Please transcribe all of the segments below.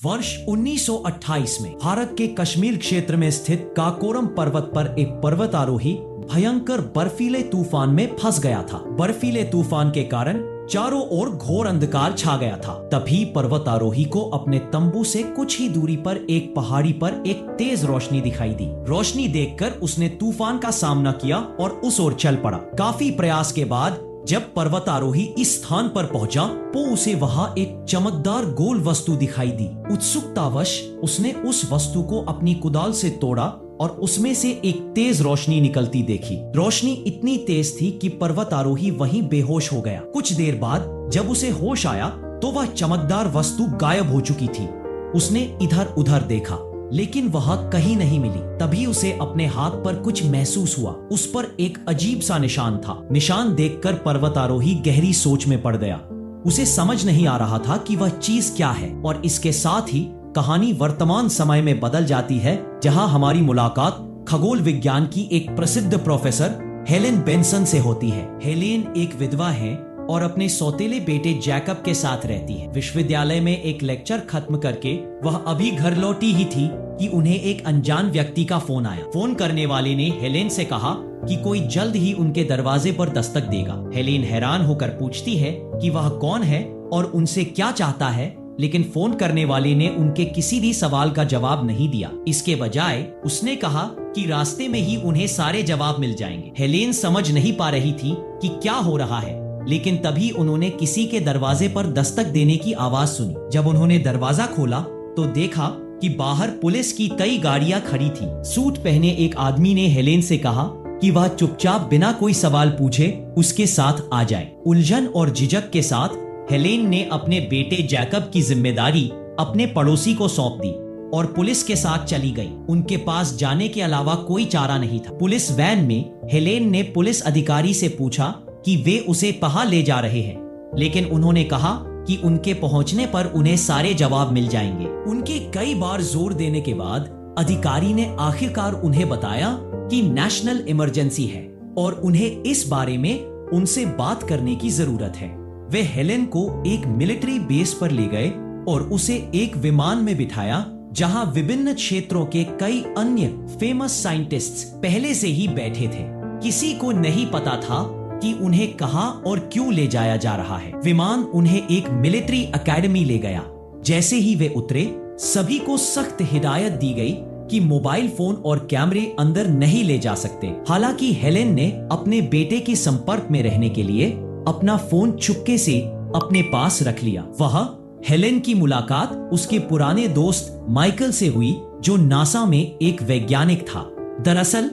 वर्ष 1928 में भारत के कश्मीर क्षेत्र में स्थित काकोरम पर्वत पर एक पर्वतारोही भयंकर बर्फीले तूफान में फंस गया था। बर्फीले तूफान के कारण चारों ओर घोर अंधकार छा गया था। तभी पर्वतारोही को अपने तंबू से कुछ ही दूरी पर एक पहाड़ी पर एक तेज रोशनी दिखाई दी। रोशनी देखकर उसने तूफान का सामना किया और उस ओर चल पड़ा। काफी प्रयास के बाद जब पर्वतारोही इस स्थान पर पहुंचा तो उसे वहां एक चमकदार गोल वस्तु दिखाई दी। उत्सुकतावश उसने उस वस्तु को अपनी कुदाल से तोड़ा और उसमें से एक तेज रोशनी निकलती देखी। रोशनी इतनी तेज थी कि पर्वतारोही वहीं बेहोश हो गया। कुछ देर बाद जब उसे होश आया तो वह चमकदार वस्तु गायब हो चुकी थी। उसने इधर उधर देखा लेकिन वह कहीं नहीं मिली। तभी उसे अपने हाथ पर कुछ महसूस हुआ। उस पर एक अजीब सा निशान था। निशान देखकर पर्वतारोही गहरी सोच में पड़ गया। उसे समझ नहीं आ रहा था कि वह चीज क्या है। और इसके साथ ही कहानी वर्तमान समय में बदल जाती है, जहां हमारी मुलाकात खगोल विज्ञान की एक प्रसिद्ध प्रोफेसर हेलेन बेंसन से होती है। हेलेन एक विधवा है और अपने सौतेले बेटे जैकब के साथ रहती है। विश्वविद्यालय में एक लेक्चर खत्म करके वह अभी घर लौटी ही थी कि उन्हें एक अनजान व्यक्ति का फोन आया। फोन करने वाले ने हेलेन से कहा कि कोई जल्द ही उनके दरवाजे पर दस्तक देगा। हेलेन हैरान होकर पूछती है कि वह कौन है और उनसे क्या चाहता है, लेकिन फोन करने वाले ने उनके किसी भी सवाल का जवाब नहीं दिया। इसके बजाय उसने कहा कि रास्ते में ही उन्हें सारे जवाब मिल जाएंगे। हेलेन समझ नहीं पा रही थी कि क्या हो रहा है, लेकिन तभी उन्होंने किसी के दरवाजे पर दस्तक देने की आवाज सुनी। जब उन्होंने दरवाजा खोला तो देखा कि बाहर पुलिस की कई गाड़ियां खड़ी थी। सूट पहने एक आदमी ने हेलेन से कहा कि वह चुपचाप बिना कोई सवाल पूछे उसके साथ आ जाए। उलझन और झिझक के साथ हेलेन ने अपने बेटे जैकब की जिम्मेदारी अपने पड़ोसी को सौंप दी और पुलिस के साथ चली गई। उनके पास जाने के अलावा कोई चारा नहीं था। पुलिस वैन में हेलेन ने पुलिस अधिकारी से पूछा कि वे उसे कहां ले जा रहे हैं, लेकिन उन्होंने कहा कि उनके पहुंचने पर उन्हें सारे जवाब मिल जाएंगे। उनके कई बार जोर देने के बाद अधिकारी ने आखिरकार उन्हें बताया कि नेशनल इमरजेंसी है और उन्हें इस बारे में उनसे बात करने की जरूरत है। वे हेलेन को एक मिलिट्री बेस पर ले गए और उसे एक विमान में बिठाया जहां विभिन्न क्षेत्रों के कई अन्य फेमस साइंटिस्ट्स पहले से ही बैठे थे। किसी को नहीं पता था कि उन्हें कहां और क्यों ले जाया जा रहा है। विमान उन्हें एक मिलिट्री एकेडमी ले गया। जैसे ही वे उतरे सभी को सख्त हिदायत दी गई कि मोबाइल फोन और कैमरे अंदर नहीं ले जा सकते। हालांकि हेलेन ने अपने बेटे के संपर्क में रहने के लिए अपना फोन चुपके से अपने पास रख लिया। वह हेलेन की मुलाकात उसके पुराने दोस्त माइकल से हुई, जो नासा में एक वैज्ञानिक था। दरअसल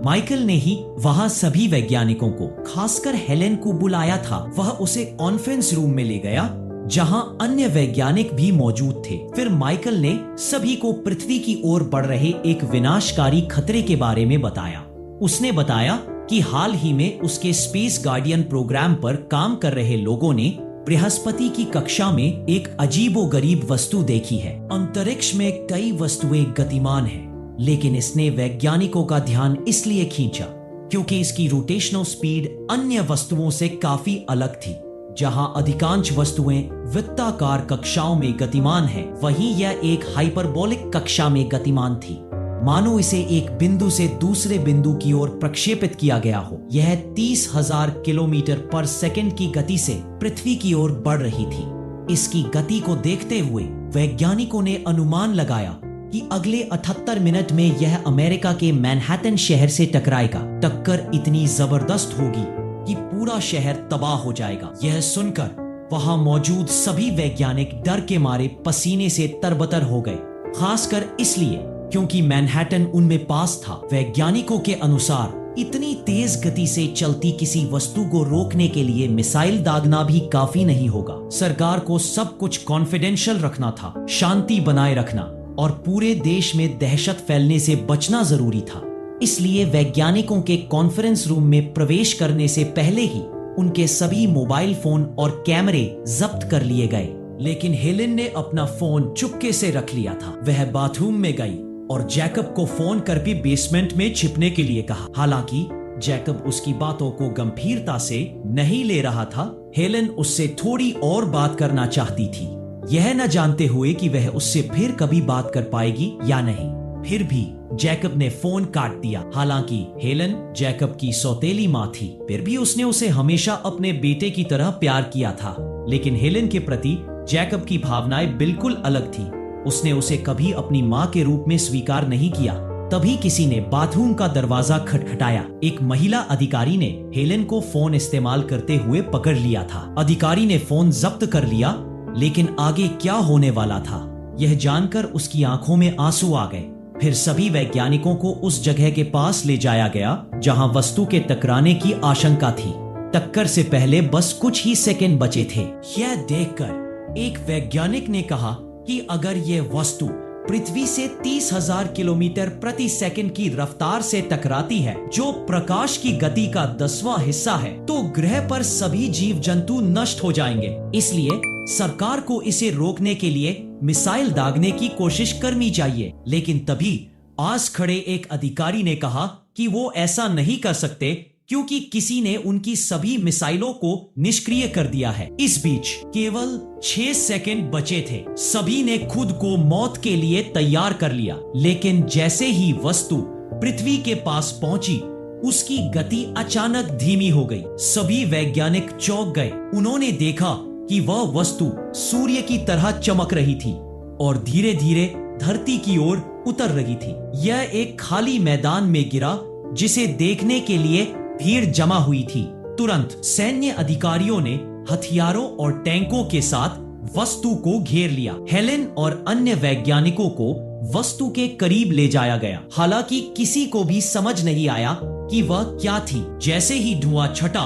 माइकल ने ही वहां सभी वैज्ञानिकों को, खासकर हेलेन को बुलाया था। वह उसे कॉन्फ्रेंस रूम में ले गया जहां अन्य वैज्ञानिक भी मौजूद थे। फिर माइकल ने सभी को पृथ्वी की ओर बढ़ रहे एक विनाशकारी खतरे के बारे में बताया। उसने बताया कि हाल ही में उसके स्पेस गार्डियन प्रोग्राम पर काम कर रहे लोगों ने बृहस्पति की कक्षा में एक अजीबोगरीब वस्तु देखी है। अंतरिक्ष में कई वस्तुएं गतिमान हैं, लेकिन इसने वैज्ञानिकों का ध्यान इसलिए खींचा क्योंकि इसकी रोटेशनल स्पीड अन्य वस्तुओं से काफी अलग थी। जहां अधिकांश वस्तुएं वृत्ताकार कक्षाओं में गतिमान हैं, वहीं यह एक हाइपरबोलिक कक्षा में गतिमान थी, मानो इसे एक बिंदु से दूसरे बिंदु की ओर प्रक्षेपित किया गया हो। यह 30,000 किलोमीटर पर सेकंड की गति से पृथ्वी की ओर बढ़ रही थी। इसकी गति को देखते हुए वैज्ञानिकों ने अनुमान लगाया कि अगले 78 मिनट में यह अमेरिका के मैनहट्टन शहर से टकराएगा। टक्कर इतनी जबरदस्त होगी कि पूरा शहर तबाह हो जाएगा। यह सुनकर वहां मौजूद सभी वैज्ञानिक डर के मारे पसीने से तरबतर हो गए, खासकर इसलिए क्योंकि मैनहट्टन उनमें पास था। वैज्ञानिकों के अनुसार इतनी तेज गति से चलती किसी वस्तु को रोकने के लिए मिसाइल दागना भी काफी नहीं होगा। सरकार को सब कुछ कॉन्फिडेंशियल रखना था, शांति बनाए रखना और पूरे देश में दहशत फैलने से बचना जरूरी था। इसलिए वैज्ञानिकों के कॉन्फ्रेंस रूम में प्रवेश करने से पहले ही उनके सभी मोबाइल फोन और कैमरे जब्त कर लिए गए। लेकिन हेलेन ने अपना फोन चुपके से रख लिया था। वह बाथरूम में गई और जैकब को फोन कर भी बेसमेंट में छिपने के लिए कहा। हालांकि जैकब उसकी बातों को गंभीरता से नहीं ले रहा था। हेलेन उससे थोड़ी और बात करना चाहती थी, यह न जानते हुए कि वह उससे फिर कभी बात कर पाएगी या नहीं। फिर भी जैकब ने फोन काट दिया। हालांकि हेलन जैकब की सौतेली माँ थी, फिर भी उसने उसे हमेशा अपने बेटे की तरह प्यार किया था। लेकिन हेलन के प्रति जैकब की भावनाएं बिल्कुल अलग थी। उसने उसे कभी अपनी माँ के रूप में स्वीकार नहीं किया। तभी किसी ने बाथरूम का दरवाजा खटखटाया। एक महिला अधिकारी ने हेलन को फोन इस्तेमाल करते हुए पकड़ लिया था। अधिकारी ने फोन जब्त कर लिया, लेकिन आगे क्या होने वाला था यह जानकर उसकी आंखों में आंसू आ गए। फिर सभी वैज्ञानिकों को उस जगह के पास ले जाया गया जहां वस्तु के टकराने की आशंका थी। टक्कर से पहले बस कुछ ही सेकंड बचे थे। यह देखकर एक वैज्ञानिक ने कहा कि अगर यह वस्तु पृथ्वी से 30,000 किलोमीटर प्रति सेकंड की रफ्तार से टकराती है, जो प्रकाश की गति का 10वां हिस्सा है, तो ग्रह पर सभी जीव जंतु नष्ट हो जाएंगे। इसलिए सरकार को इसे रोकने के लिए मिसाइल दागने की कोशिश करनी चाहिए। लेकिन तभी आस खड़े एक अधिकारी ने कहा कि वो ऐसा नहीं कर सकते क्योंकि किसी ने उनकी सभी मिसाइलों को निष्क्रिय कर दिया है। इस बीच केवल 6 सेकंड बचे थे। सभी ने खुद को मौत के लिए तैयार कर लिया। लेकिन जैसे ही वस्तु पृथ्वी के पास पहुंची, उसकी गति अचानक धीमी हो गई। सभी वैज्ञानिक चौंक गए। उन्होंने देखा कि वह वस्तु सूर्य की तरह चमक रही थी और धीरे धीरे धरती की ओर उतर रही थी। यह एक खाली मैदान में गिरा जिसे देखने के लिए भीड़ जमा हुई थी। तुरंत सैन्य अधिकारियों ने हथियारों और टैंकों के साथ वस्तु को घेर लिया। हेलेन और अन्य वैज्ञानिकों को वस्तु के करीब ले जाया गया। हालांकि किसी को भी समझ नहीं आया कि वह क्या थी। जैसे ही धुआं छटा,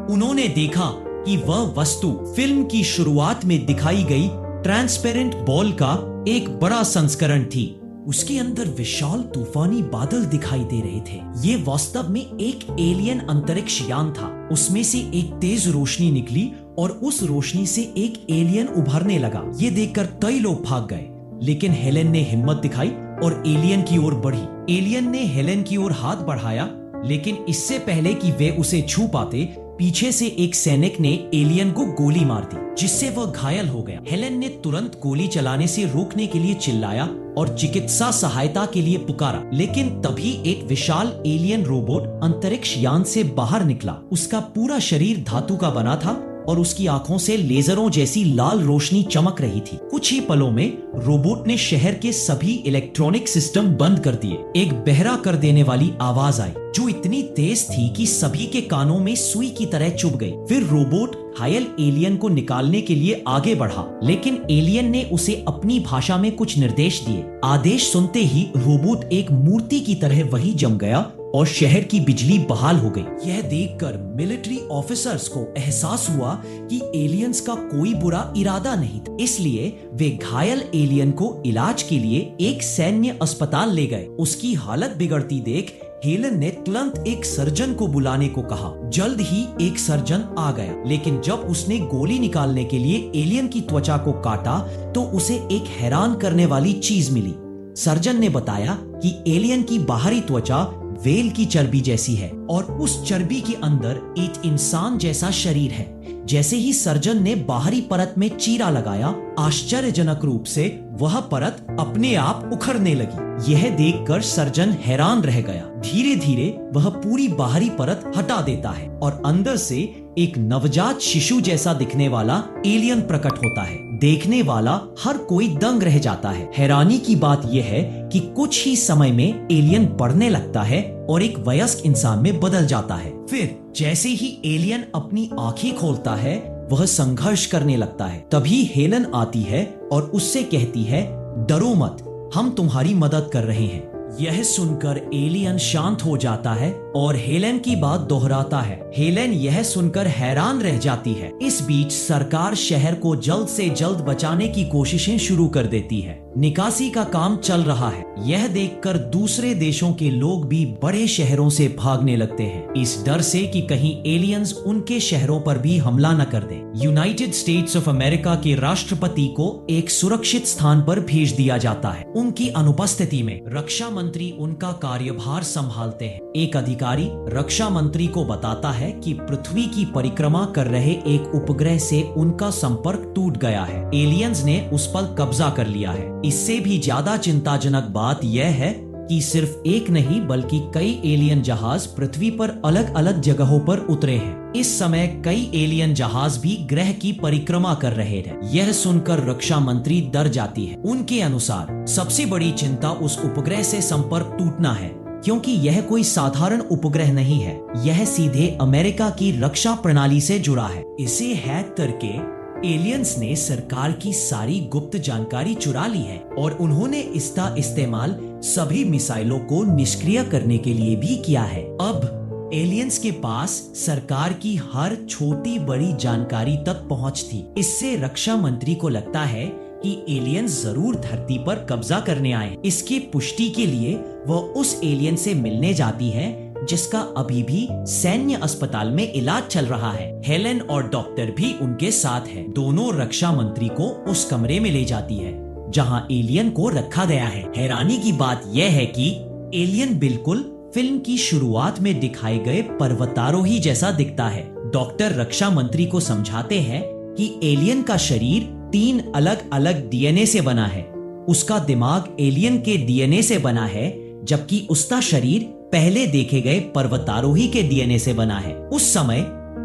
उन्होंने देखा कि वह वस्तु फिल्म की शुरुआत में दिखाई गई ट्रांसपेरेंट बॉल का एक बड़ा संस्करण थी। उसके अंदर विशाल तूफानी बादल दिखाई दे रहे थे। ये वास्तव में एक एलियन अंतरिक्ष यान था। उसमें से एक तेज रोशनी निकली और उस रोशनी से एक एलियन उभरने लगा। ये देखकर कई लोग भाग गए, लेकिन हेलेन ने हिम्मत दिखाई और एलियन की ओर बढ़ी। एलियन ने हेलेन की ओर हाथ बढ़ाया, लेकिन इससे पहले कि वे उसे छू पाते, पीछे से एक सैनिक ने एलियन को गोली मार दी, जिससे वह घायल हो गया। हेलेन ने तुरंत गोली चलाने से रोकने के लिए चिल्लाया और चिकित्सा सहायता के लिए पुकारा। लेकिन तभी एक विशाल एलियन रोबोट अंतरिक्ष यान से बाहर निकला। उसका पूरा शरीर धातु का बना था और उसकी आंखों से लेजरों जैसी लाल रोशनी चमक रही थी। कुछ ही पलों में रोबोट ने शहर के सभी इलेक्ट्रॉनिक सिस्टम बंद कर दिए। एक बहरा कर देने वाली आवाज आई, जो इतनी तेज थी कि सभी के कानों में सुई की तरह चुभ गई। फिर रोबोट घायल एलियन को निकालने के लिए आगे बढ़ा, लेकिन एलियन ने उसे अपनी भाषा में कुछ निर्देश दिए। आदेश सुनते ही रोबोट एक मूर्ति की तरह वहीं जम गया और शहर की बिजली बहाल हो गई। यह देखकर मिलिट्री ऑफिसर्स को एहसास हुआ कि एलियंस का कोई बुरा इरादा नहीं था। इसलिए वे घायल एलियन को इलाज के लिए एक सैन्य अस्पताल ले गए। उसकी हालत बिगड़ती देख हेलन ने तुरंत एक सर्जन को बुलाने को कहा। जल्द ही एक सर्जन आ गया, लेकिन जब उसने गोली निकालने के लिए एलियन की त्वचा को काटा तो उसे एक हैरान करने वाली चीज मिली। सर्जन ने बताया कि एलियन की बाहरी त्वचा वेल की चर्बी जैसी है और उस चर्बी के अंदर एक इंसान जैसा शरीर है। जैसे ही सर्जन ने बाहरी परत में चीरा लगाया, आश्चर्यजनक रूप से वह परत अपने आप उखड़ने लगी। यह देखकर सर्जन हैरान रह गया। धीरे धीरे वह पूरी बाहरी परत हटा देता है और अंदर से एक नवजात शिशु जैसा दिखने वाला एलियन प्रकट होता है। देखने वाला हर कोई दंग रह जाता है। हैरानी की बात यह है कि कुछ ही समय में एलियन बढ़ने लगता है और एक वयस्क इंसान में बदल जाता है। फिर जैसे ही एलियन अपनी आंखें खोलता है, वह संघर्ष करने लगता है। तभी हेलन आती है और उससे कहती है, डरो मत, हम तुम्हारी मदद कर रहे हैं। यह सुनकर एलियन शांत हो जाता है और हेलेन की बात दोहराता है। हेलेन यह सुनकर हैरान रह जाती है। इस बीच सरकार शहर को जल्द से जल्द बचाने की कोशिशें शुरू कर देती है। निकासी का काम चल रहा है। यह देखकर दूसरे देशों के लोग भी बड़े शहरों से भागने लगते हैं, इस डर से कि कहीं एलियंस उनके शहरों पर भी हमला न कर दें। यूनाइटेड स्टेट्स ऑफ अमेरिका के राष्ट्रपति को एक सुरक्षित स्थान पर भेज दिया जाता है। उनकी अनुपस्थिति में रक्षा मंत्री उनका कार्यभार संभालते हैं। एक अधिकारी रक्षा मंत्री को बताता है कि पृथ्वी की परिक्रमा कर रहे एक उपग्रह से उनका संपर्क टूट गया है। एलियंस ने उस पर कब्जा कर लिया है। इससे भी ज्यादा चिंताजनक बात यह है कि सिर्फ एक नहीं बल्कि कई एलियन जहाज पृथ्वी पर अलग अलग जगहों पर उतरे हैं। इस समय कई एलियन जहाज भी ग्रह की परिक्रमा कर रहे थे। यह सुनकर रक्षा मंत्री डर जाती है। उनके अनुसार सबसे बड़ी चिंता उस उपग्रह से संपर्क टूटना है, क्योंकि यह कोई साधारण उपग्रह नहीं है। यह सीधे अमेरिका की रक्षा प्रणाली से जुड़ा है। इसे हैक करके एलियंस ने सरकार की सारी गुप्त जानकारी चुरा ली है और उन्होंने इसका इस्तेमाल सभी मिसाइलों को निष्क्रिय करने के लिए भी किया है। अब एलियंस के पास सरकार की हर छोटी बड़ी जानकारी तक पहुंच थी। इससे रक्षा मंत्री को लगता है कि एलियंस जरूर धरती पर कब्जा करने आए। इसकी पुष्टि के लिए वह उस एलियन से मिलने जाती है जिसका अभी भी सैन्य अस्पताल में इलाज चल रहा है। हेलेन और डॉक्टर भी उनके साथ है। दोनों रक्षा मंत्री को उस कमरे में ले जाती है जहां एलियन को रखा गया है। हैरानी की बात यह है कि एलियन बिल्कुल फिल्म की शुरुआत में दिखाए गए पर्वतारोही जैसा दिखता है। डॉक्टर रक्षा मंत्री को समझाते हैं कि एलियन का शरीर 3 अलग अलग डीएनए से बना है। उसका दिमाग एलियन के डीएनए से बना है, जबकि उसका शरीर पहले देखे गए पर्वतारोही के डीएनए से बना है। उस समय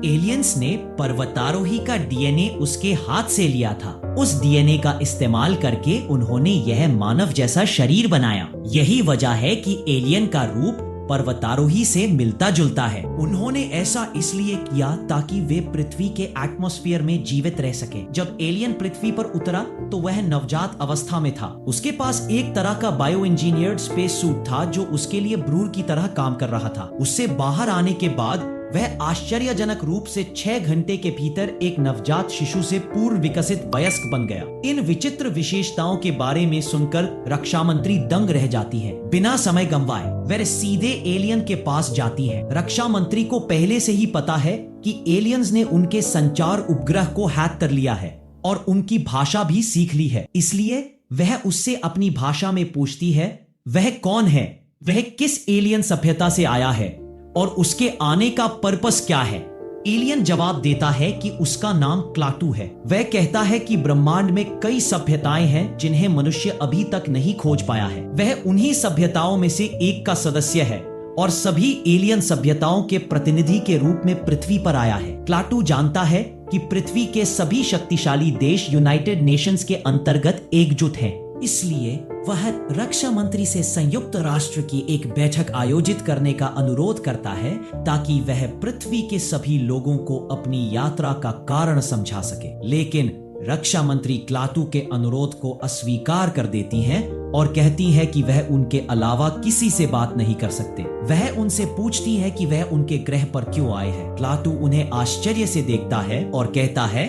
एलियंस ने पर्वतारोही का डीएनए उसके हाथ से लिया था। उस डीएनए का इस्तेमाल करके उन्होंने यह मानव जैसा शरीर बनाया। यही वजह है कि एलियन का रूप पर्वतारोही से मिलता जुलता है। उन्होंने ऐसा इसलिए किया ताकि वे पृथ्वी के एटमॉस्फेयर में जीवित रह सके। जब एलियन पृथ्वी पर उतरा तो वह नवजात अवस्था में था। उसके पास एक तरह का बायो इंजीनियर्ड स्पेस सूट था जो उसके लिए ब्रूर की तरह काम कर रहा था। उससे बाहर आने के बाद वह आश्चर्यजनक रूप से 6 घंटे के भीतर एक नवजात शिशु से पूर्ण विकसित वयस्क बन गया। इन विचित्र विशेषताओं के बारे में सुनकर रक्षा मंत्री दंग रह जाती है। बिना समय गंवाए वह सीधे एलियन के पास जाती है। रक्षा मंत्री को पहले से ही पता है कि एलियंस ने उनके संचार उपग्रह को हैक कर लिया है और उनकी भाषा भी सीख ली है। इसलिए वह उससे अपनी भाषा में पूछती है वह कौन है, वह किस एलियन सभ्यता से आया है और उसके आने का पर्पस क्या है। एलियन जवाब देता है कि उसका नाम क्लाटू है। वह कहता है कि ब्रह्मांड में कई सभ्यताएं हैं जिन्हें मनुष्य अभी तक नहीं खोज पाया है। वह उन्हीं सभ्यताओं में से एक का सदस्य है और सभी एलियन सभ्यताओं के प्रतिनिधि के रूप में पृथ्वी पर आया है। क्लाटू जानता है कि पृथ्वी के सभी शक्तिशाली देश यूनाइटेड नेशंस के अंतर्गत एकजुट हैं। इसलिए वह रक्षा मंत्री से संयुक्त राष्ट्र की एक बैठक आयोजित करने का अनुरोध करता है ताकि वह पृथ्वी के सभी लोगों को अपनी यात्रा का कारण समझा सके। लेकिन रक्षा मंत्री क्लाटू के अनुरोध को अस्वीकार कर देती हैं और कहती है कि वह उनके अलावा किसी से बात नहीं कर सकते। वह उनसे पूछती है कि वह उनके ग्रह पर क्यों आए हैं। क्लाटू उन्हें आश्चर्य से देखता है और कहता है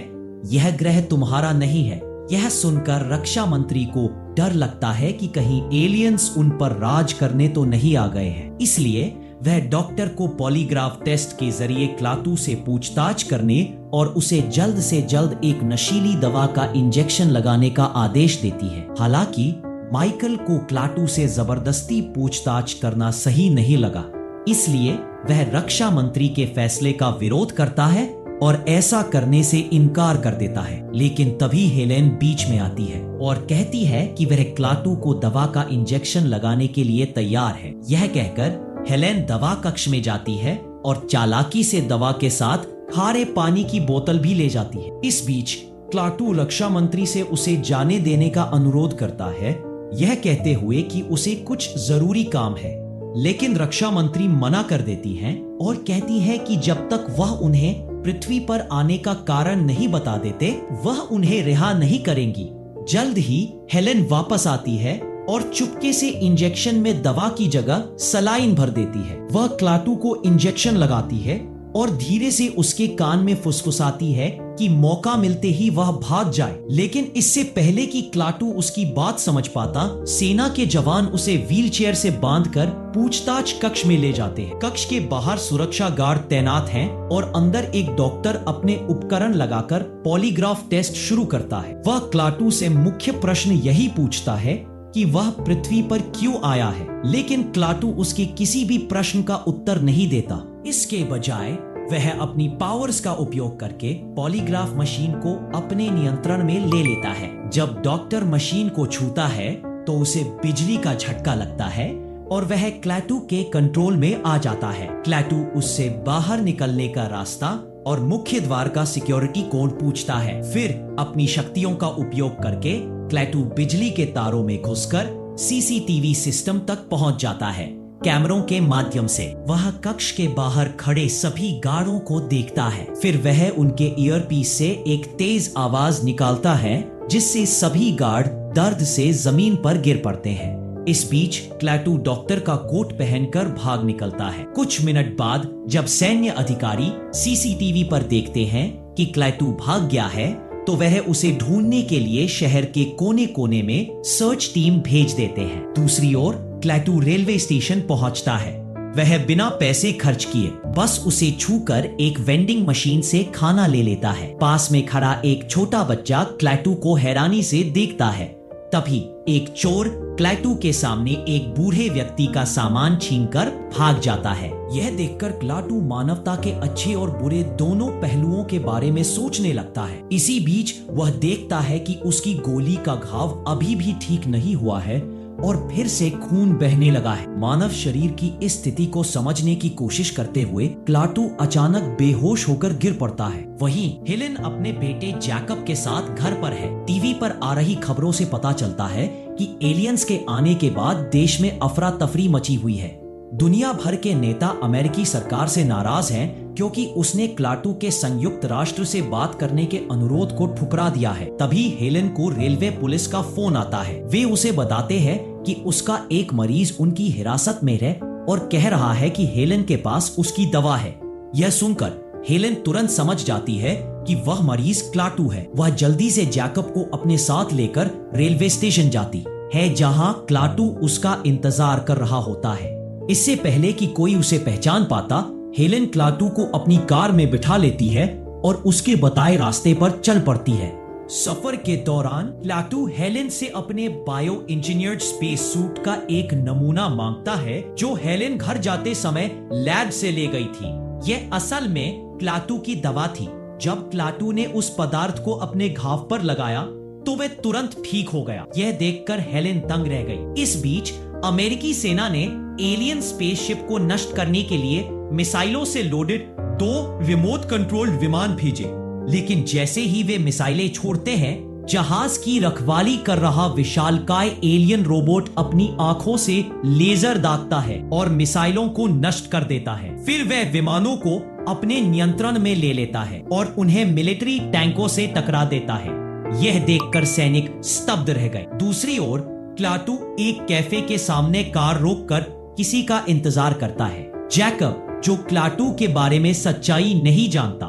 यह ग्रह तुम्हारा नहीं है। यह सुनकर रक्षा मंत्री को डर लगता है कि कहीं एलियंस उन पर राज करने तो नहीं आ गए हैं। इसलिए वह डॉक्टर को पॉलीग्राफ टेस्ट के जरिए क्लाटू से पूछताछ करने और उसे जल्द से जल्द एक नशीली दवा का इंजेक्शन लगाने का आदेश देती है। हालांकि माइकल को क्लाटू से जबरदस्ती पूछताछ करना सही नहीं लगा, इसलिए वह रक्षा मंत्री के फैसले का विरोध करता है और ऐसा करने से इनकार कर देता है। लेकिन तभी हेलेन बीच में आती है और कहती है कि वह क्लाटू को दवा का इंजेक्शन लगाने के लिए तैयार है। यह कहकर हेलेन दवा कक्ष में जाती है और चालाकी से दवा के साथ खारे पानी की बोतल भी ले जाती है। इस बीच क्लाटू रक्षा मंत्री से उसे जाने देने का अनुरोध करता है, यह कहते हुए कि उसे कुछ जरूरी काम है। लेकिन रक्षा मंत्री मना कर देती हैं और कहती है कि जब तक वह उन्हें पृथ्वी पर आने का कारण नहीं बता देते वह उन्हें रिहा नहीं करेंगी। जल्द ही हेलेन वापस आती है और चुपके से इंजेक्शन में दवा की जगह सलाइन भर देती है। वह क्लाटू को इंजेक्शन लगाती है और धीरे से उसके कान में फुसफुसाती है कि मौका मिलते ही वह भाग जाए। लेकिन इससे पहले कि क्लाटू उसकी बात समझ पाता, सेना के जवान उसे व्हीलचेयर से बांधकर पूछताछ कक्ष में ले जाते हैं। कक्ष के बाहर सुरक्षा गार्ड तैनात हैं और अंदर एक डॉक्टर अपने उपकरण लगाकर पॉलीग्राफ टेस्ट शुरू करता है। वह क्लाटू से मुख्य प्रश्न यही पूछता है कि वह पृथ्वी पर क्यों आया है, लेकिन क्लाटू उसके किसी भी प्रश्न का उत्तर नहीं देता। इसके बजाय वह अपनी पावर्स का उपयोग करके पॉलीग्राफ मशीन को अपने नियंत्रण में ले लेता है। जब डॉक्टर मशीन को छूता है तो उसे बिजली का झटका लगता है और वह क्लाटू के कंट्रोल में आ जाता है। क्लाटू उससे बाहर निकलने का रास्ता और मुख्य द्वार का सिक्योरिटी कोड पूछता है। फिर अपनी शक्तियों का उपयोग करके क्लाटू बिजली के तारों में घुसकर सीसीटीवी सिस्टम तक पहुंच जाता है। कैमरों के माध्यम से वह कक्ष के बाहर खड़े सभी गार्डों को देखता है। फिर वह उनके ईयरपीस से एक तेज आवाज निकालता है जिससे सभी गार्ड दर्द से जमीन पर गिर पड़ते हैं। इस बीच क्लाटू डॉक्टर का कोट पहनकर भाग निकलता है। कुछ मिनट बाद जब सैन्य अधिकारी सीसीटीवी पर देखते हैं कि क्लाटू भाग गया है तो वह उसे ढूंढने के लिए शहर के कोने कोने में सर्च टीम भेज देते हैं। दूसरी ओर क्लाटू रेलवे स्टेशन पहुंचता है। वह बिना पैसे खर्च किए बस उसे छूकर एक वेंडिंग मशीन से खाना ले लेता है। पास में खड़ा एक छोटा बच्चा क्लाटू को हैरानी से देखता है। तभी एक चोर क्लाटू के सामने एक बूढ़े व्यक्ति का सामान छीनकर भाग जाता है। यह देखकर क्लाटू मानवता के अच्छे और बुरे दोनों पहलुओं के बारे में सोचने लगता है। इसी बीच वह देखता है कि उसकी गोली का घाव अभी भी ठीक नहीं हुआ है और फिर से खून बहने लगा है। मानव शरीर की इस स्थिति को समझने की कोशिश करते हुए क्लाटू अचानक बेहोश होकर गिर पड़ता है। वहीं हेलेन अपने बेटे जैकब के साथ घर पर है। टीवी पर आ रही खबरों से पता चलता है कि एलियंस के आने के बाद देश में अफरा तफरी मची हुई है। दुनिया भर के नेता अमेरिकी सरकार से नाराज हैं क्योंकि उसने क्लाटू के संयुक्त राष्ट्र से बात करने के अनुरोध को ठुकरा दिया है। तभी हेलेन को रेलवे पुलिस का फोन आता है। वे उसे बताते हैं कि उसका एक मरीज उनकी हिरासत में है और कह रहा है कि हेलेन के पास उसकी दवा है। यह सुनकर हेलेन तुरंत समझ जाती है कि वह मरीज क्लाटू है। वह जल्दी से जैकब को अपने साथ लेकर रेलवे स्टेशन जाती है जहां क्लाटू उसका इंतजार कर रहा होता है। इससे पहले कि कोई उसे पहचान पाता, हेलेन क्लाटू को अपनी कार में बिठा लेती है और उसके बताए रास्ते पर चल पड़ती है। सफर के दौरान क्लाटू हेलेन से अपने बायो इंजीनियर्ड स्पेस सूट का एक नमूना मांगता है जो हेलेन घर जाते समय लैब से ले गई थी। यह असल में क्लाटू की दवा थी। जब क्लाटू ने उस पदार्थ को अपने घाव पर लगाया तो वह तुरंत ठीक हो गया। यह देखकर हेलेन दंग रह गई। इस बीच अमेरिकी सेना ने एलियन स्पेसशिप को नष्ट करने के लिए मिसाइलों से लोडेड 2 रिमोट कंट्रोल्ड विमान भेजे, लेकिन जैसे ही वे मिसाइलें छोड़ते हैं, जहाज की रखवाली कर रहा विशालकाय एलियन रोबोट अपनी आंखों से लेजर दागता है और मिसाइलों को नष्ट कर देता है। फिर वह विमानों को अपने नियंत्रण में ले लेता है और उन्हें मिलिट्री टैंकों से टकरा देता है। यह देखकर सैनिक स्तब्ध रह गए। दूसरी ओर क्लाटू एक कैफे के सामने कार रोककर किसी का इंतजार करता है। जैकब, जो क्लाटू के बारे में सच्चाई नहीं जानता,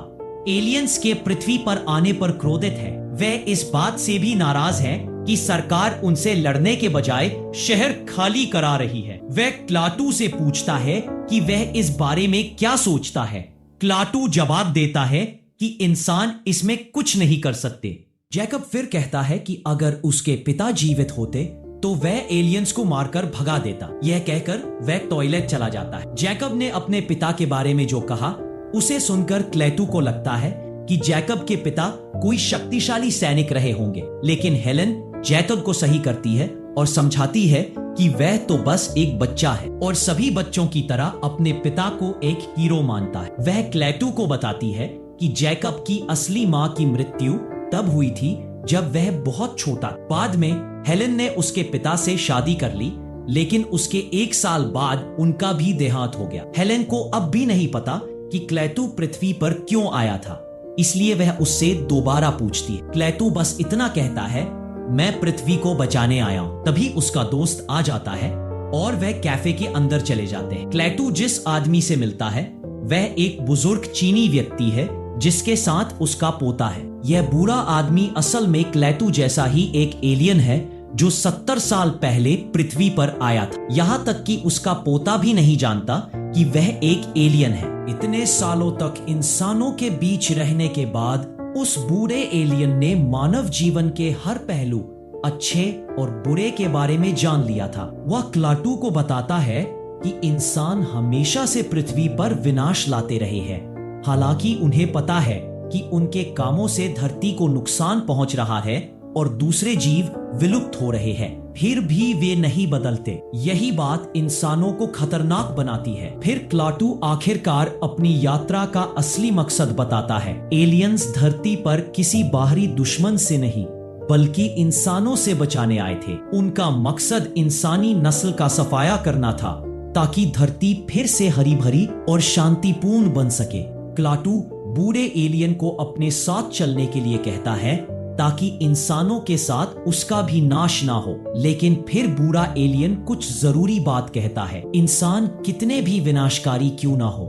एलियंस के पृथ्वी पर आने पर क्रोधित है। वह इस बात से भी नाराज है कि सरकार उनसे लड़ने के बजाय शहर खाली करा रही है। वह क्लाटू से पूछता है कि वह इस बारे में क्या सोचता है। क्लाटू जवाब देता है कि इंसान इसमें कुछ नहीं कर सकते। जैकब फिर कहता है कि अगर उसके पिता जीवित होते तो वह एलियंस को मारकर भगा देता। यह कहकर वह टॉयलेट चला जाता है। जैकब ने अपने पिता के बारे में जो कहा उसे सुनकर क्लेटू को लगता है कि जैकब के पिता कोई शक्तिशाली सैनिक रहे होंगे, लेकिन हेलेन जैकब को सही करती है और समझाती है कि वह तो बस एक बच्चा है और सभी बच्चों की तरह अपने पिता को एक हीरो मानता है। वह क्लेटू को बताती है कि जैकब की असली माँ की मृत्यु तब हुई थी जब वह बहुत छोटा। बाद में हेलेन ने उसके पिता से शादी कर ली, लेकिन उसके 1 साल बाद उनका भी देहांत हो गया। हेलेन को अब भी नहीं पता कि क्लेटू पृथ्वी पर क्यों आया था, इसलिए वह उससे दोबारा पूछती है। क्लेटू बस इतना कहता है, मैं पृथ्वी को बचाने आया हूं। तभी उसका दोस्त आ जाता है और वह कैफे के अंदर चले जाते हैं। क्लेटू जिस आदमी से मिलता है वह एक बुजुर्ग चीनी व्यक्ति है जिसके साथ उसका पोता है। यह बूढ़ा आदमी असल में क्लेटू जैसा ही एक एलियन है जो 70 साल पहले पृथ्वी पर आया था। यहाँ तक कि उसका पोता भी नहीं जानता कि वह एक एलियन है। इतने सालों तक इंसानों के बीच रहने के बाद उस बूढ़े एलियन ने मानव जीवन के हर पहलू अच्छे और बुरे के बारे में जान लिया था। वह क्लाटू को बताता है कि इंसान हमेशा से पृथ्वी पर विनाश लाते रहे हैं। हालांकि उन्हें पता है कि उनके कामों से धरती को नुकसान पहुंच रहा है और दूसरे जीव विलुप्त हो रहे हैं, फिर भी वे नहीं बदलते। यही बात इंसानों को खतरनाक बनाती है। फिर क्लाटू आखिरकार अपनी यात्रा का असली मकसद बताता है। एलियंस धरती पर किसी बाहरी दुश्मन से नहीं बल्कि इंसानों से बचाने आए थे। उनका मकसद इंसानी नस्ल का सफाया करना था ताकि धरती फिर से हरी भरी और शांतिपूर्ण बन सके। क्लाटू बूढ़े एलियन को अपने साथ चलने के लिए कहता है ताकि इंसानों के साथ उसका भी नाश ना हो। लेकिन फिर बूढ़ा एलियन कुछ जरूरी बात कहता है। इंसान कितने भी विनाशकारी क्यों ना हो,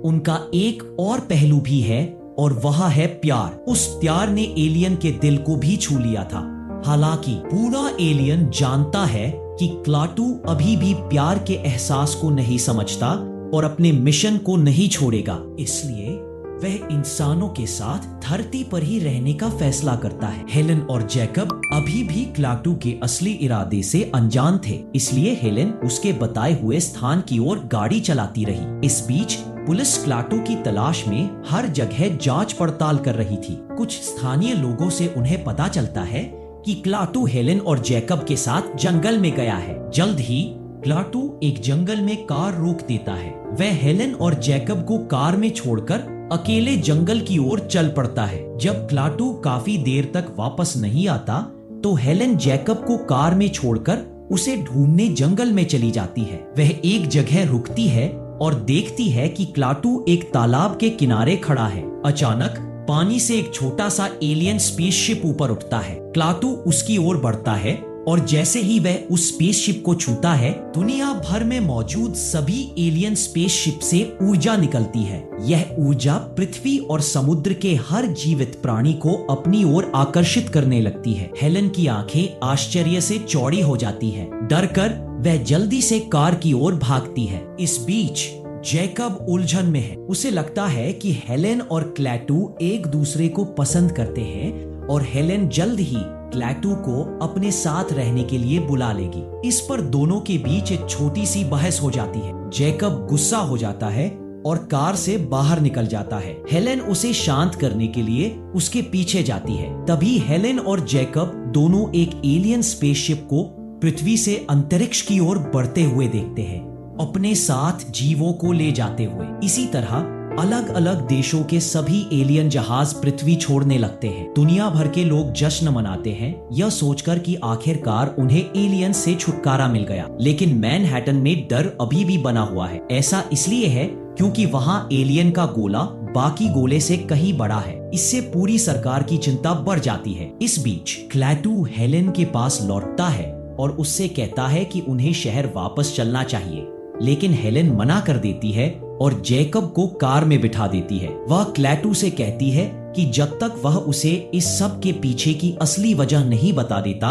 उनका एक और पहलू भी है और वह है प्यार। उस प्यार ने एलियन के दिल को भी छू लिया था। हालांकि बूढ़ा एलियन जानता है कि क्लाटू अभी भी प्यार के एहसास को नहीं समझता और अपने मिशन को नहीं छोड़ेगा। इसलिए वह इंसानों के साथ धरती पर ही रहने का फैसला करता है। हेलेन और जैकब अभी भी क्लाटू के असली इरादे से अनजान थे, इसलिए हेलेन उसके बताए हुए स्थान की ओर गाड़ी चलाती रही। इस बीच पुलिस क्लाटू की तलाश में हर जगह जांच पड़ताल कर रही थी। कुछ स्थानीय लोगों से उन्हें पता चलता है कि क्लाटू हेलेन और जैकब के साथ जंगल में गया है। जल्द ही क्लाटू एक जंगल में कार रोक देता है। वह हेलेन और जैकब को कार में छोड़कर अकेले जंगल की ओर चल पड़ता है। जब क्लाटू काफी देर तक वापस नहीं आता तो हेलेन जैकब को कार में छोड़कर उसे ढूंढने जंगल में चली जाती है। वह एक जगह रुकती है और देखती है कि क्लाटू एक तालाब के किनारे खड़ा है। अचानक पानी से एक छोटा सा एलियन स्पेसशिप ऊपर उठता है। क्लाटू उसकी ओर बढ़ता है और जैसे ही वह उस स्पेसशिप को छूता है, दुनिया भर में मौजूद सभी एलियन स्पेसशिप से ऊर्जा निकलती है। यह ऊर्जा पृथ्वी और समुद्र के हर जीवित प्राणी को अपनी ओर आकर्षित करने लगती है। हेलेन की आंखें आश्चर्य से चौड़ी हो जाती हैं। डर कर वह जल्दी से कार की ओर भागती है। इस बीच जैकब उलझन में है। उसे लगता है कि हेलेन और क्लाटू एक दूसरे को पसंद करते हैं और हेलेन जल्द ही क्लाटू को अपने साथ रहने के लिए बुला लेगी। इस पर दोनों के बीच एक छोटी सी बहस हो जाती है। जैकब गुस्सा हो जाता है और कार से बाहर निकल जाता है। हेलेन उसे शांत करने के लिए उसके पीछे जाती है। तभी हेलेन और जैकब दोनों एक एलियन स्पेसशिप को पृथ्वी से अंतरिक्ष की ओर बढ़ते हुए देखते हैं, अपने साथ जीवों को ले जाते हुए। इसी तरह अलग अलग देशों के सभी एलियन जहाज पृथ्वी छोड़ने लगते हैं। दुनिया भर के लोग जश्न मनाते हैं, यह सोचकर कि आखिरकार उन्हें एलियन से छुटकारा मिल गया। लेकिन मैनहट्टन में डर अभी भी बना हुआ है। ऐसा इसलिए है क्योंकि वहां एलियन का गोला बाकी गोले से कहीं बड़ा है। इससे पूरी सरकार की चिंता बढ़ जाती है। इस बीच क्लाटू हेलेन के पास लौटता है और उससे कहता है कि उन्हें शहर वापस चलना चाहिए, लेकिन हेलेन मना कर देती है और जैकब को कार में बिठा देती है। वह क्लाटू से कहती है कि जब तक वह उसे इस सब के पीछे की असली वजह नहीं बता देता,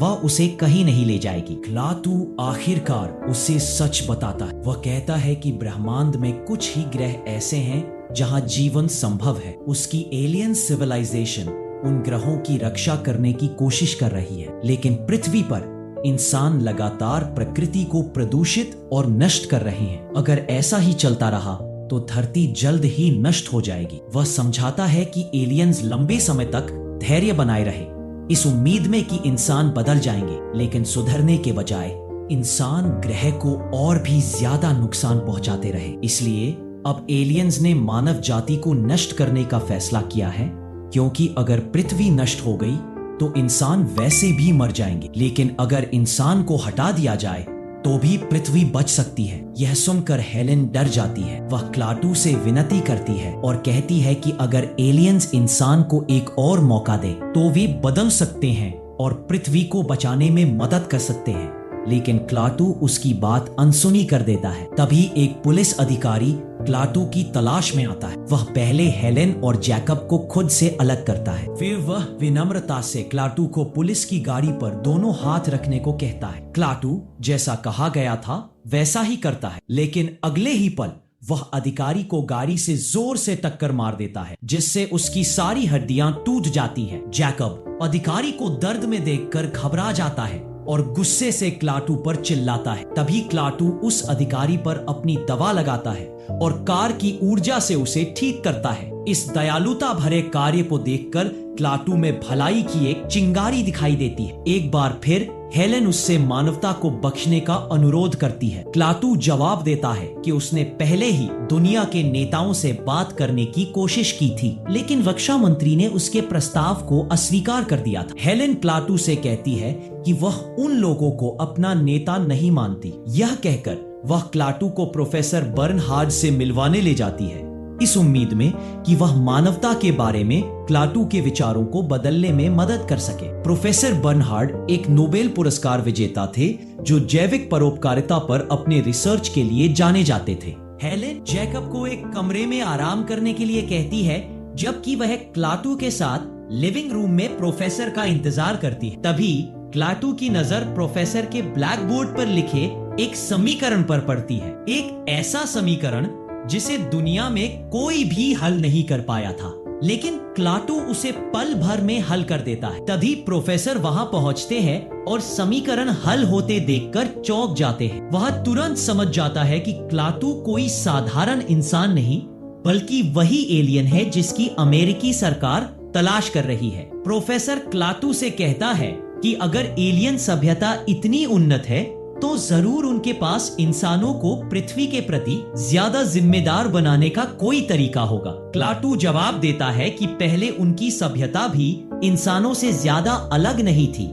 वह उसे कहीं नहीं ले जाएगी। क्लाटू आखिरकार उसे सच बताता है। वह कहता है कि ब्रह्मांड में कुछ ही ग्रह ऐसे हैं जहां जीवन संभव है। उसकी एलियन सिविलाइजेशन उन ग्रहों की रक्षा करने की कोशिश कर रही है, लेकिन पृथ्वी पर इंसान लगातार प्रकृति को प्रदूषित और नष्ट कर रहे हैं। अगर ऐसा ही चलता रहा तो धरती जल्द ही नष्ट हो जाएगी। वह समझाता है कि एलियंस लंबे समय तक धैर्य बनाए रहे, इस उम्मीद में कि इंसान बदल जाएंगे, लेकिन सुधरने के बजाय इंसान ग्रह को और भी ज्यादा नुकसान पहुंचाते रहे। इसलिए अब एलियंस ने मानव जाति को नष्ट करने का फैसला किया है, क्योंकि अगर पृथ्वी नष्ट हो गई तो इंसान वैसे भी मर जाएंगे, लेकिन अगर इंसान को हटा दिया जाए तो भी पृथ्वी बच सकती है। यह सुनकर हेलेन डर जाती है। वह क्लाटू से विनती करती है और कहती है कि अगर एलियंस इंसान को एक और मौका दे तो वे बदल सकते हैं और पृथ्वी को बचाने में मदद कर सकते हैं, लेकिन क्लाटू उसकी बात अनसुनी कर देता है। तभी एक पुलिस अधिकारी क्लाटू की तलाश में आता है। वह पहले हेलेन और जैकब को खुद से अलग करता है। फिर वह विनम्रता से क्लाटू को पुलिस की गाड़ी पर दोनों हाथ रखने को कहता है। क्लाटू जैसा कहा गया था वैसा ही करता है, लेकिन अगले ही पल वह अधिकारी को गाड़ी से जोर से टक्कर मार देता है, जिससे उसकी सारी हड्डियां टूट जाती हैं। जैकब अधिकारी को दर्द में देखकर घबरा जाता है और गुस्से से क्लाटू पर चिल्लाता है। तभी क्लाटू उस अधिकारी पर अपनी दवा लगाता है और कार की ऊर्जा से उसे ठीक करता है। इस दयालुता भरे कार्य को देखकर क्लाटू में भलाई की एक चिंगारी दिखाई देती है। एक बार फिर हेलेन उससे मानवता को बख्शने का अनुरोध करती है। क्लाटू जवाब देता है कि उसने पहले ही दुनिया के नेताओं से बात करने की कोशिश की थी, लेकिन रक्षा मंत्री ने उसके प्रस्ताव को अस्वीकार कर दिया था। हेलेन क्लाटू से कहती है कि वह उन लोगों को अपना नेता नहीं मानती। यह कहकर वह क्लाटू को प्रोफेसर बर्नहार्ड से मिलवाने ले जाती है, इस उम्मीद में कि वह मानवता के बारे में क्लाटू के विचारों को बदलने में मदद कर सके। प्रोफेसर बर्नहार्ड एक नोबेल पुरस्कार विजेता थे जो जैविक परोपकारिता पर अपने रिसर्च के लिए जाने जाते थे। हेलेन जैकब को एक कमरे में आराम करने के लिए कहती है, जबकि वह क्लाटू के साथ लिविंग रूम में प्रोफेसर का इंतजार करती है। तभी क्लाटू की नजर प्रोफेसर के ब्लैक बोर्ड पर लिखे एक समीकरण पर पड़ती है, एक ऐसा समीकरण जिसे दुनिया में कोई भी हल नहीं कर पाया था, लेकिन क्लाटू उसे पल भर में हल कर देता है। तभी प्रोफेसर वहां पहुंचते हैं और समीकरण हल होते देखकर चौंक जाते हैं। वह तुरंत समझ जाता है कि क्लाटू कोई साधारण इंसान नहीं, बल्कि वही एलियन है जिसकी अमेरिकी सरकार तलाश कर रही है। प्रोफेसर क्लाटू से कहता है कि अगर एलियन सभ्यता इतनी उन्नत है तो जरूर उनके पास इंसानों को पृथ्वी के प्रति ज्यादा जिम्मेदार बनाने का कोई तरीका होगा। क्लाटू जवाब देता है कि पहले उनकी सभ्यता भी इंसानों से ज्यादा अलग नहीं थी,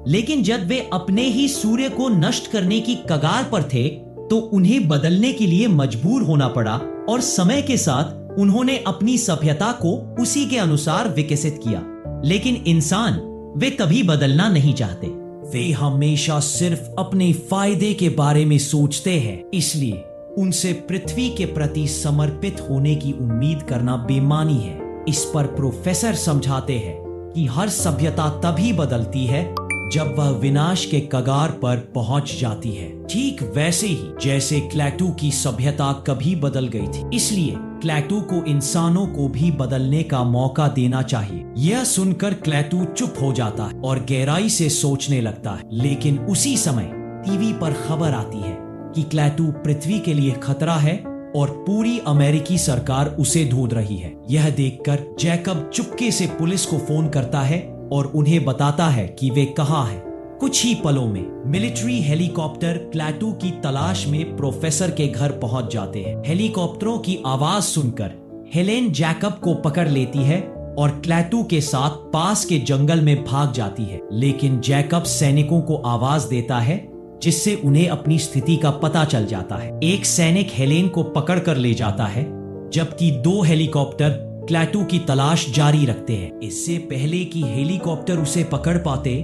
लेकिन जब वे अपने ही सूर्य को नष्ट करने की कगार पर थे तो उन्हें बदलने के लिए मजबूर होना पड़ा और समय के साथ उन्होंने अपनी सभ्यता को उसी के अनुसार विकसित किया। लेकिन इंसान वे कभी बदलना नहीं चाहते। वे हमेशा सिर्फ अपने फायदे के बारे में सोचते हैं, इसलिए उनसे पृथ्वी के प्रति समर्पित होने की उम्मीद करना बेमानी है। इस पर प्रोफेसर समझाते हैं कि हर सभ्यता तभी बदलती है जब वह विनाश के कगार पर पहुंच जाती है, ठीक वैसे ही जैसे क्लाटू की सभ्यता कभी बदल गई थी। इसलिए क्लाटू को इंसानों को भी बदलने का मौका देना चाहिए। यह सुनकर क्लाटू चुप हो जाता है और गहराई से सोचने लगता है, लेकिन उसी समय टीवी पर खबर आती है कि क्लाटू पृथ्वी के लिए खतरा है और पूरी अमेरिकी सरकार उसे ढूंढ रही है। यह देखकर जैकब चुपके से पुलिस को फोन करता है और उन्हें बताता है कि वे कहाँ हैं। कुछ ही पलों में मिलिट्री हेलीकॉप्टर क्लाटू की तलाश में प्रोफेसर के घर पहुंच जाते हैं। हेलीकॉप्टरों की आवाज सुनकर हेलेन जैकब को पकड़ लेती है और क्लाटू के साथ पास के जंगल में भाग जाती है, लेकिन जैकब सैनिकों को आवाज देता है जिससे उन्हें अपनी स्थिति का पता चल जाता है। एक सैनिक हेलेन को पकड़ कर ले जाता है, जबकि 2 हेलीकॉप्टर क्लाटू की तलाश जारी रखते हैं। इससे पहले कि हेलीकॉप्टर उसे पकड़ पाते,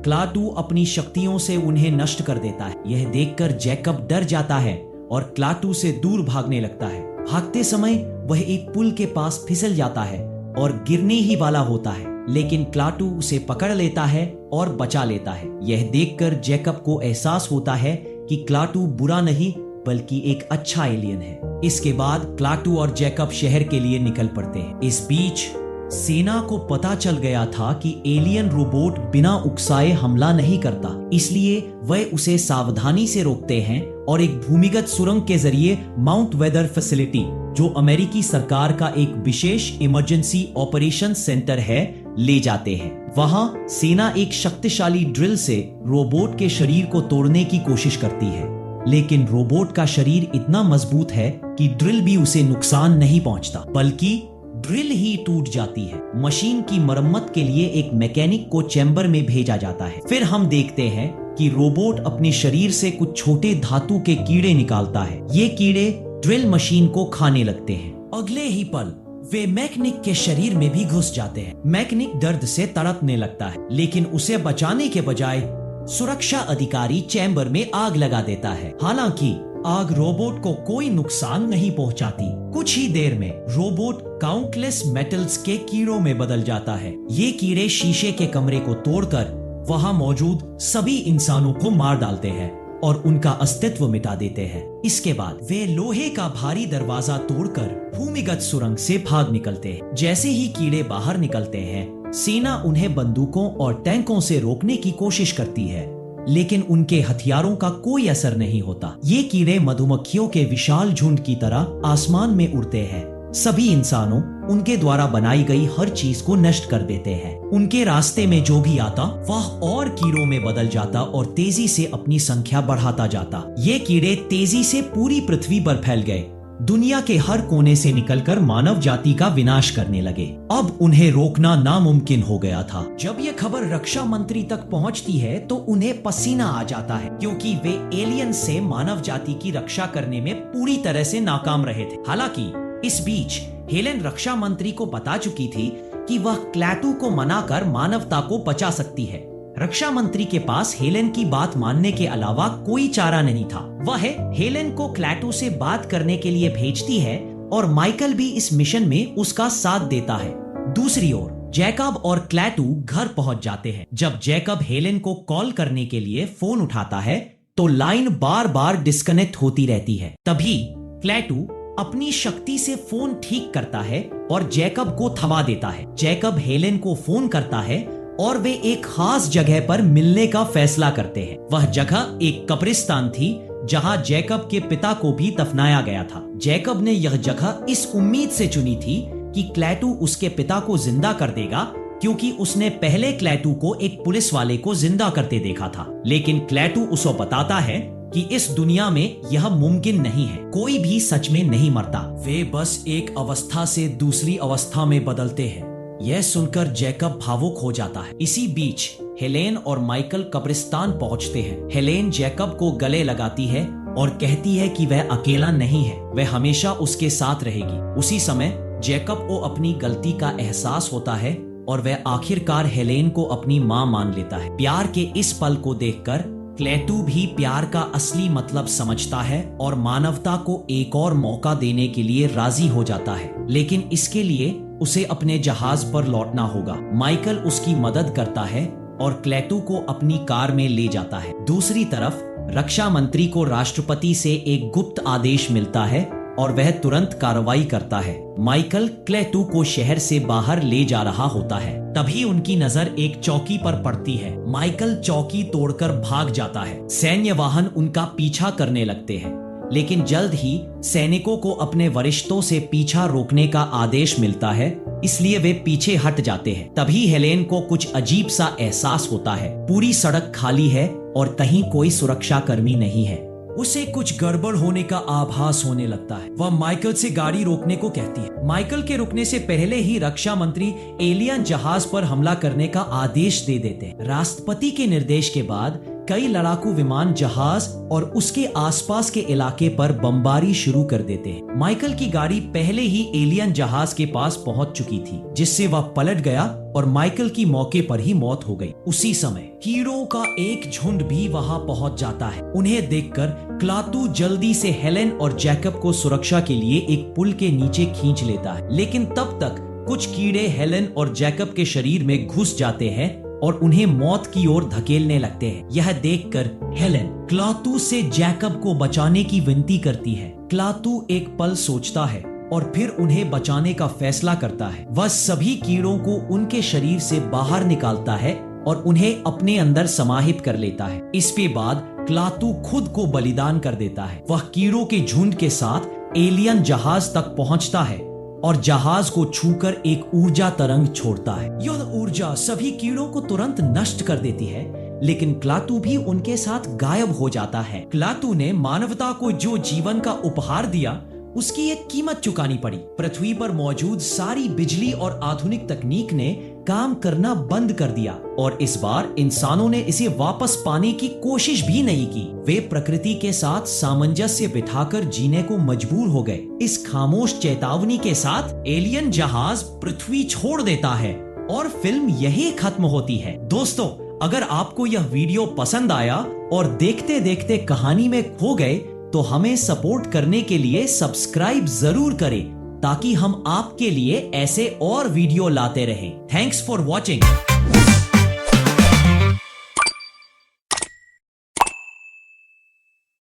क्लाटू अपनी शक्तियों से उन्हें नष्ट कर देता है। यह देखकर जैकब डर जाता है और क्लाटू से दूर भागने लगता है। भागते समय वह एक पुल के पास फिसल जाता है और गिरने ही वाला होता है, लेकिन क्लाटू उसे पकड़ लेता है और बचा लेता है। यह देखकर जैकब को एहसास होता है कि क्लाटू बुरा नहीं बल्कि एक अच्छा एलियन है। इसके बाद क्लाटू और जैकब शहर के लिए निकल पड़ते हैं। इस बीच सेना को पता चल गया था कि एलियन रोबोट बिना उकसाए हमला नहीं करता, इसलिए वह उसे सावधानी से रोकते हैं और एक भूमिगत सुरंग के जरिए माउंट वेदर फैसिलिटी, जो अमेरिकी सरकार का एक विशेष इमरजेंसी ऑपरेशन सेंटर है, ले जाते हैं। वहां सेना एक शक्तिशाली ड्रिल से रोबोट के शरीर को तोड़ने की कोशिश करती है, लेकिन रोबोट का शरीर इतना मजबूत है कि ड्रिल भी उसे नुकसान नहीं पहुंचता, बल्कि ड्रिल ही टूट जाती है। मशीन की मरम्मत के लिए एक मैकेनिक को चैम्बर में भेजा जाता है। फिर हम देखते हैं कि रोबोट अपने शरीर से कुछ छोटे धातु के कीड़े निकालता है। ये कीड़े ड्रिल मशीन को खाने लगते हैं। अगले ही पल वे मैकेनिक के शरीर में भी घुस जाते हैं। मैकेनिक दर्द से तड़पने लगता है, लेकिन उसे बचाने के बजाय सुरक्षा अधिकारी चैम्बर में आग लगा देता है। हालांकि आग रोबोट को कोई नुकसान नहीं पहुंचाती। कुछ ही देर में रोबोट काउंटलेस मेटल्स के कीड़ों में बदल जाता है। ये कीड़े शीशे के कमरे को तोड़कर वहां मौजूद सभी इंसानों को मार डालते हैं और उनका अस्तित्व मिटा देते हैं। इसके बाद वे लोहे का भारी दरवाजा तोड़कर भूमिगत सुरंग से भाग निकलते हैं। जैसे ही कीड़े बाहर निकलते हैं, सेना उन्हें बंदूकों और टैंकों से रोकने की कोशिश करती है, लेकिन उनके हथियारों का कोई असर नहीं होता। ये कीड़े मधुमक्खियों के विशाल झुंड की तरह आसमान में उड़ते हैं। सभी इंसानों उनके द्वारा बनाई गई हर चीज को नष्ट कर देते हैं। उनके रास्ते में जो भी आता वह और कीड़ों में बदल जाता और तेजी से अपनी संख्या बढ़ाता जाता। ये कीड़े तेजी से पूरी पृथ्वी पर फैल गए, दुनिया के हर कोने से निकलकर मानव जाति का विनाश करने लगे। अब उन्हें रोकना नामुमकिन हो गया था। जब ये खबर रक्षा मंत्री तक पहुंचती है तो उन्हें पसीना आ जाता है, क्योंकि वे एलियन से मानव जाति की रक्षा करने में पूरी तरह से नाकाम रहे थे। हालांकि इस बीच हेलेन रक्षा मंत्री को बता चुकी थी कि वह क्लैटू को मनाकर मानवता को बचा सकती है। रक्षा मंत्री के पास हेलेन की बात मानने के अलावा कोई चारा नहीं था। वह हेलेन को क्लैटू से बात करने के लिए भेजती है और माइकल भी इस मिशन में उसका साथ देता है। दूसरी ओर जैकब और क्लैटू घर पहुंच जाते हैं। जब जैकब हेलेन को कॉल करने के लिए फोन उठाता है तो लाइन बार बार डिस्कनेक्ट होती रहती है। तभी क्लैटू अपनी शक्ति से फोन ठीक करता है और जैकब को थमा देता है। जैकब हेलेन को फोन करता है और वे एक खास जगह पर मिलने का फैसला करते हैं। वह जगह एक कब्रिस्तान थी जहां जैकब के पिता को भी दफनाया गया था। जैकब ने यह जगह इस उम्मीद से चुनी थी कि क्लैटू उसके पिता को जिंदा कर देगा, क्योंकि उसने पहले क्लैटू को एक पुलिस वाले को जिंदा करते देखा था। लेकिन क्लैटू उसे बताता है कि इस दुनिया में यह मुमकिन नहीं है, कोई भी सच में नहीं मरता, वे बस एक अवस्था से दूसरी अवस्था में बदलते हैं। यह सुनकर जैकब भावुक हो जाता है। इसी बीच हेलेन और माइकल कब्रिस्तान पहुंचते हैं। हेलेन जैकब को गले लगाती है और कहती है कि वह अकेला नहीं है, वह हमेशा उसके साथ रहेगी। उसी समय जैकब को अपनी गलती का एहसास होता है और वह आखिरकार हेलेन को अपनी मां मान लेता है। प्यार के इस पल को देखकर क्लैटू भी प्यार का असली मतलब समझता है और मानवता को एक और मौका देने के लिए राजी हो जाता है, लेकिन इसके लिए उसे अपने जहाज पर लौटना होगा। माइकल उसकी मदद करता है और क्लैटू को अपनी कार में ले जाता है। दूसरी तरफ रक्षा मंत्री को राष्ट्रपति से एक गुप्त आदेश मिलता है और वह तुरंत कार्रवाई करता है। माइकल क्लैटू को शहर से बाहर ले जा रहा होता है। तभी उनकी नजर एक चौकी पर पड़ती है। माइकल चौकी तोड़कर भाग जाता है। सैन्य वाहन उनका पीछा करने लगते हैं, लेकिन जल्द ही सैनिकों को अपने वरिष्ठों से पीछा रोकने का आदेश मिलता है, इसलिए वे पीछे हट जाते हैं। तभी हेलेन को कुछ अजीब सा एहसास होता है। पूरी सड़क खाली है और कहीं कोई सुरक्षा कर्मी नहीं है। उसे कुछ गड़बड़ होने का आभास होने लगता है। वह माइकल से गाड़ी रोकने को कहती है। माइकल के रुकने से पहले ही रक्षा मंत्री एलियन जहाज पर हमला करने का आदेश दे देते हैं। राष्ट्रपति के निर्देश के बाद कई लड़ाकू विमान जहाज और उसके आसपास के इलाके पर बमबारी शुरू कर देते हैं। माइकल की गाड़ी पहले ही एलियन जहाज के पास पहुंच चुकी थी, जिससे वह पलट गया और माइकल की मौके पर ही मौत हो गई। उसी समय कीड़ों का एक झुंड भी वहां पहुंच जाता है। उन्हें देखकर क्लैटू जल्दी से हेलेन और जैकब को सुरक्षा के लिए एक पुल के नीचे खींच लेता है, लेकिन तब तक कुछ कीड़े हेलेन और जैकब के शरीर में घुस जाते हैं और उन्हें मौत की ओर धकेलने लगते हैं। यह देखकर हेलेन क्लैटू से जैकब को बचाने की विनती करती है। क्लैटू एक पल सोचता है और फिर उन्हें बचाने का फैसला करता है। वह सभी कीड़ों को उनके शरीर से बाहर निकालता है और उन्हें अपने अंदर समाहित कर लेता है। इसके बाद क्लैटू खुद को बलिदान कर देता है। वह कीड़ों के झुंड के साथ एलियन जहाज तक पहुंचता है और जहाज को छूकर एक ऊर्जा तरंग छोड़ता है। यह ऊर्जा सभी कीड़ों को तुरंत नष्ट कर देती है, लेकिन क्लैटू भी उनके साथ गायब हो जाता है। क्लैटू ने मानवता को जो जीवन का उपहार दिया, उसकी एक कीमत चुकानी पड़ी। पृथ्वी पर मौजूद सारी बिजली और आधुनिक तकनीक ने काम करना बंद कर दिया और इस बार इंसानों ने इसे वापस पाने की कोशिश भी नहीं की। वे प्रकृति के साथ सामंजस्य बिठाकर जीने को मजबूर हो गए। इस खामोश चेतावनी के साथ एलियन जहाज पृथ्वी छोड़ देता है और फिल्म यही खत्म होती है। दोस्तों, अगर आपको यह वीडियो पसंद आया और देखते देखते कहानी में खो गए तो हमें सपोर्ट करने के लिए सब्सक्राइब जरूर करें, ताकि हम आपके लिए ऐसे और वीडियो लाते रहें। Thanks for watching.